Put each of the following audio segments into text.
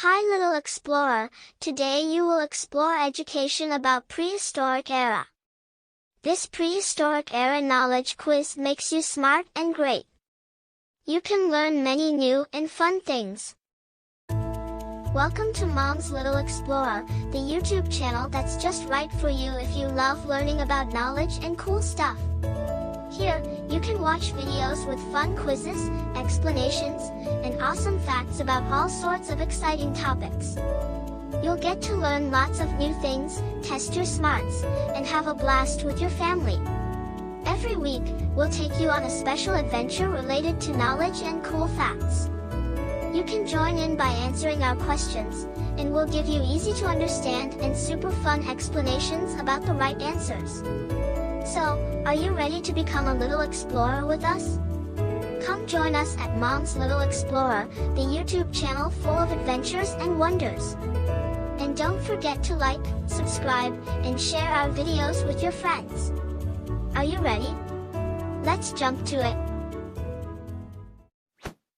Hi little explorer, today you will explore education about prehistoric era. This prehistoric era knowledge quiz makes you smart and great. You can learn many new and fun things. Welcome to Mom's Little Explorer, the YouTube channel that's just right for you if you love learning about knowledge and cool stuff. Here, you can watch videos with fun quizzes, explanations, and awesome facts about all sorts of exciting topics. You'll get to learn lots of new things, test your smarts, and have a blast with your family. Every week, we'll take you on a special adventure related to knowledge and cool facts. You can join in by answering our questions, and we'll give you easy to understand and super fun explanations about the right answers. So, are you ready to become a little explorer with us? Come join us at Mom's Little Explorer, the YouTube channel full of adventures and wonders. And don't forget to like, subscribe, and share our videos with your friends. Are you ready? Let's jump to it.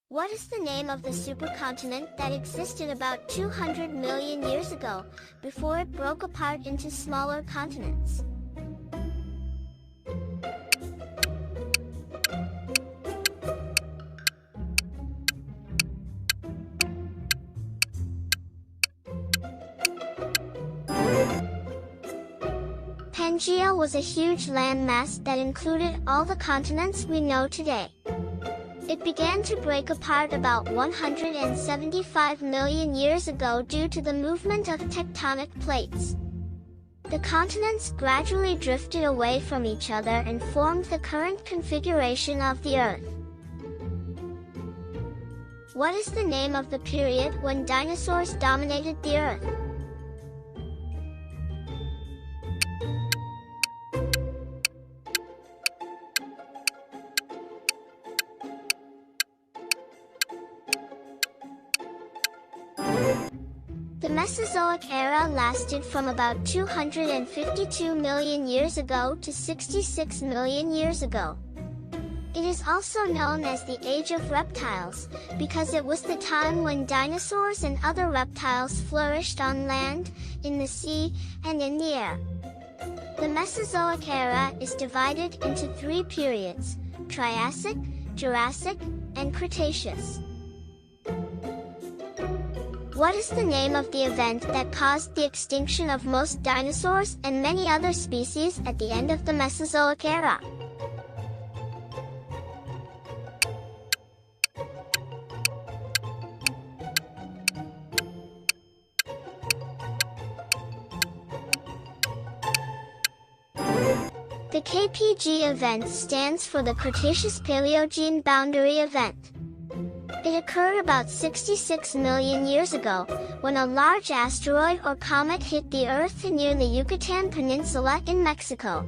What is the name of the supercontinent that existed about 200 million years ago, before it broke apart into smaller continents? Pangaea was a huge landmass that included all the continents we know today. It began to break apart about 175 million years ago due to the movement of tectonic plates. The continents gradually drifted away from each other and formed the current configuration of the Earth. What is the name of the period when dinosaurs dominated the Earth? The Mesozoic era lasted from about 252 million years ago to 66 million years ago. It is also known as the Age of Reptiles, because it was the time when dinosaurs and other reptiles flourished on land, in the sea, and in the air. The Mesozoic era is divided into three periods: Triassic, Jurassic, and Cretaceous. What is the name of the event that caused the extinction of most dinosaurs and many other species at the end of the Mesozoic era? The KPG event stands for the Cretaceous-Paleogene Boundary Event. It occurred about 66 million years ago, when a large asteroid or comet hit the Earth near the Yucatan Peninsula in Mexico.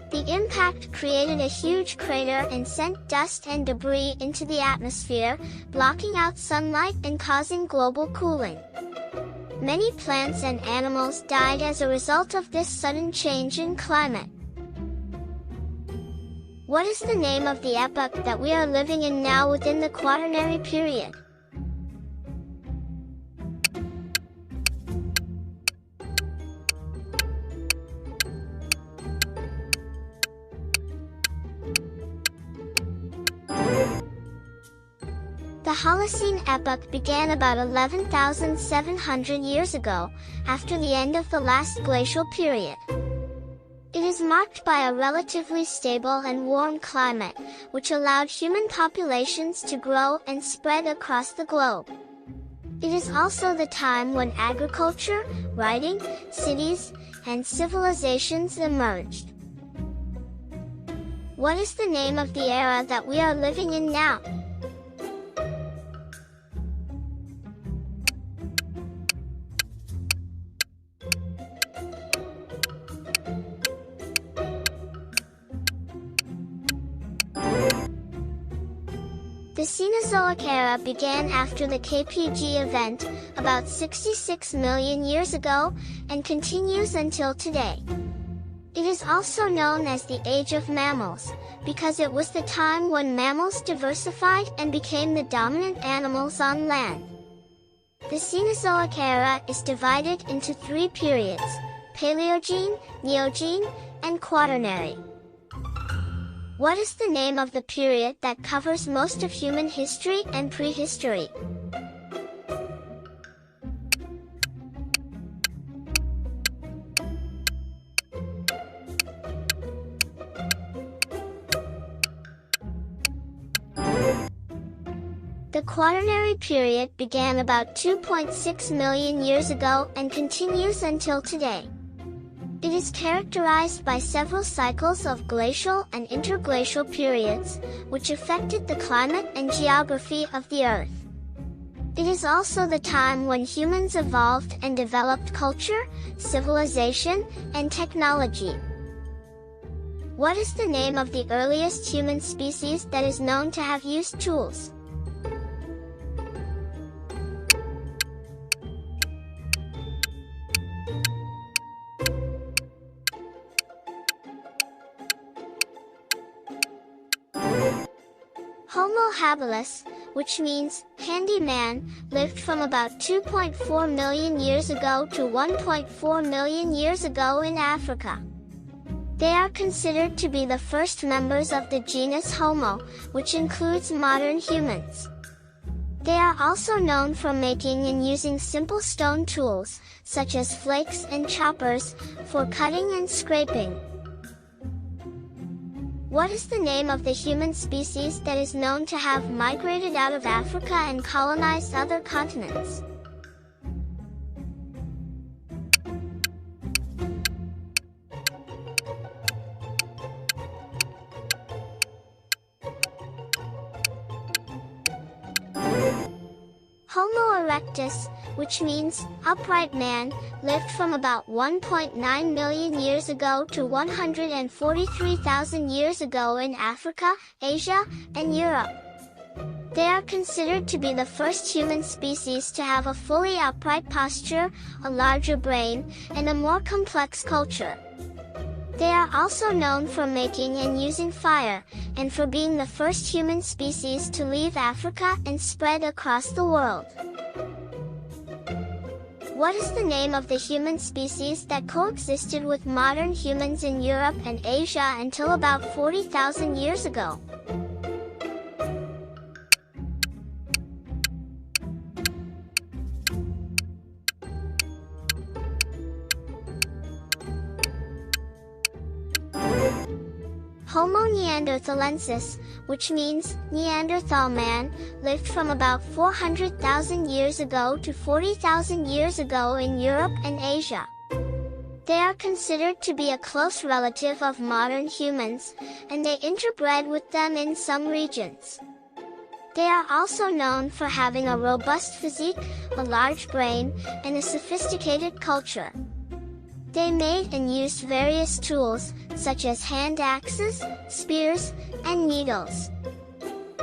The impact created a huge crater and sent dust and debris into the atmosphere, blocking out sunlight and causing global cooling. Many plants and animals died as a result of this sudden change in climate. What is the name of the epoch that we are living in now within the Quaternary period? The Holocene epoch began about 11,700 years ago, after the end of the last glacial period. It is marked by a relatively stable and warm climate, which allowed human populations to grow and spread across the globe. It is also the time when agriculture, writing, cities, and civilizations emerged. What is the name of the era that we are living in now? The Cenozoic era began after the KPG event, about 66 million years ago, and continues until today. It is also known as the Age of Mammals, because it was the time when mammals diversified and became the dominant animals on land. The Cenozoic era is divided into three periods: Paleogene, Neogene, and Quaternary. What is the name of the period that covers most of human history and prehistory? The Quaternary period began about 2.6 million years ago and continues until today. It is characterized by several cycles of glacial and interglacial periods, which affected the climate and geography of the Earth. It is also the time when humans evolved and developed culture, civilization, and technology. What is the name of the earliest human species that is known to have used tools? Homo habilis, which means handy man, lived from about 2.4 million years ago to 1.4 million years ago in Africa. They are considered to be the first members of the genus Homo, which includes modern humans. They are also known for making and using simple stone tools, such as flakes and choppers, for cutting and scraping. What is the name of the human species that is known to have migrated out of Africa and colonized other continents? Homo erectus, which means upright man, lived from about 1.9 million years ago to 143,000 years ago in Africa, Asia, and Europe. They are considered to be the first human species to have a fully upright posture, a larger brain, and a more complex culture. They are also known for making and using fire, and for being the first human species to leave Africa and spread across the world. What is the name of the human species that coexisted with modern humans in Europe and Asia until about 40,000 years ago? Homo neanderthalensis, which means Neanderthal man, lived from about 400,000 years ago to 40,000 years ago in Europe and Asia. They are considered to be a close relative of modern humans, and they interbred with them in some regions. They are also known for having a robust physique, a large brain, and a sophisticated culture. They made and used various tools, such as hand axes, spears, and needles.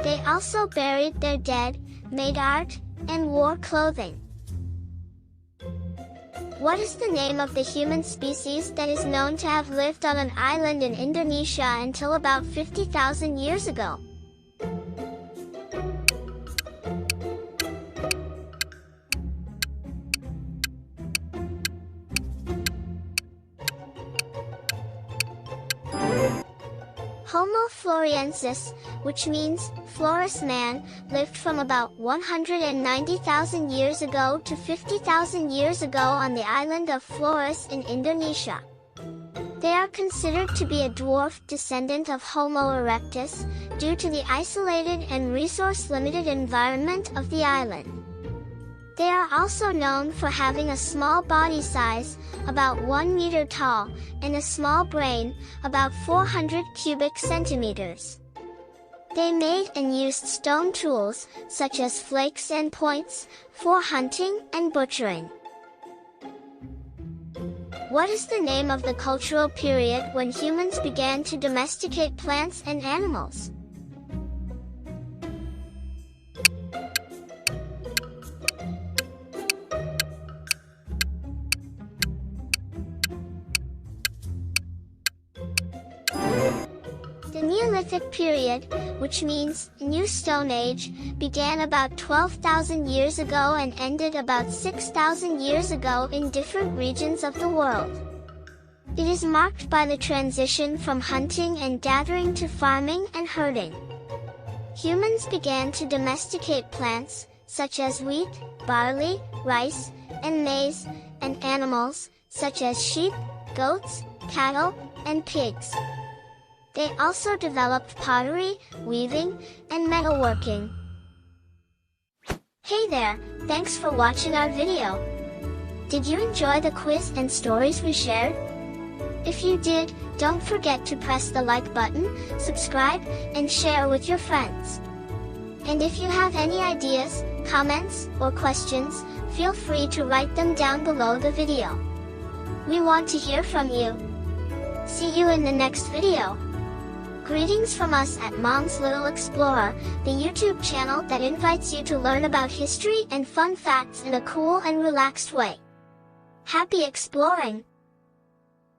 They also buried their dead, made art, and wore clothing. What is the name of the human species that is known to have lived on an island in Indonesia until about 50,000 years ago? Homo floresiensis, which means Flores man, lived from about 190,000 years ago to 50,000 years ago on the island of Flores in Indonesia. They are considered to be a dwarf descendant of Homo erectus, due to the isolated and resource-limited environment of the island. They are also known for having a small body size, about 1 meter tall, and a small brain, about 400 cubic centimeters. They made and used stone tools, such as flakes and points, for hunting and butchering. What is the name of the cultural period when humans began to domesticate plants and animals? The Neolithic period, which means New Stone Age, began about 12,000 years ago and ended about 6,000 years ago in different regions of the world. It is marked by the transition from hunting and gathering to farming and herding. Humans began to domesticate plants, such as wheat, barley, rice, and maize, and animals, such as sheep, goats, cattle, and pigs. They also developed pottery, weaving, and metalworking. Hey there, thanks for watching our video. Did you enjoy the quiz and stories we shared? If you did, don't forget to press the like button, subscribe, and share with your friends. And if you have any ideas, comments, or questions, feel free to write them down below the video. We want to hear from you. See you in the next video. Greetings from us at Mom's Little Explorer, the YouTube channel that invites you to learn about history and fun facts in a cool and relaxed way. Happy exploring!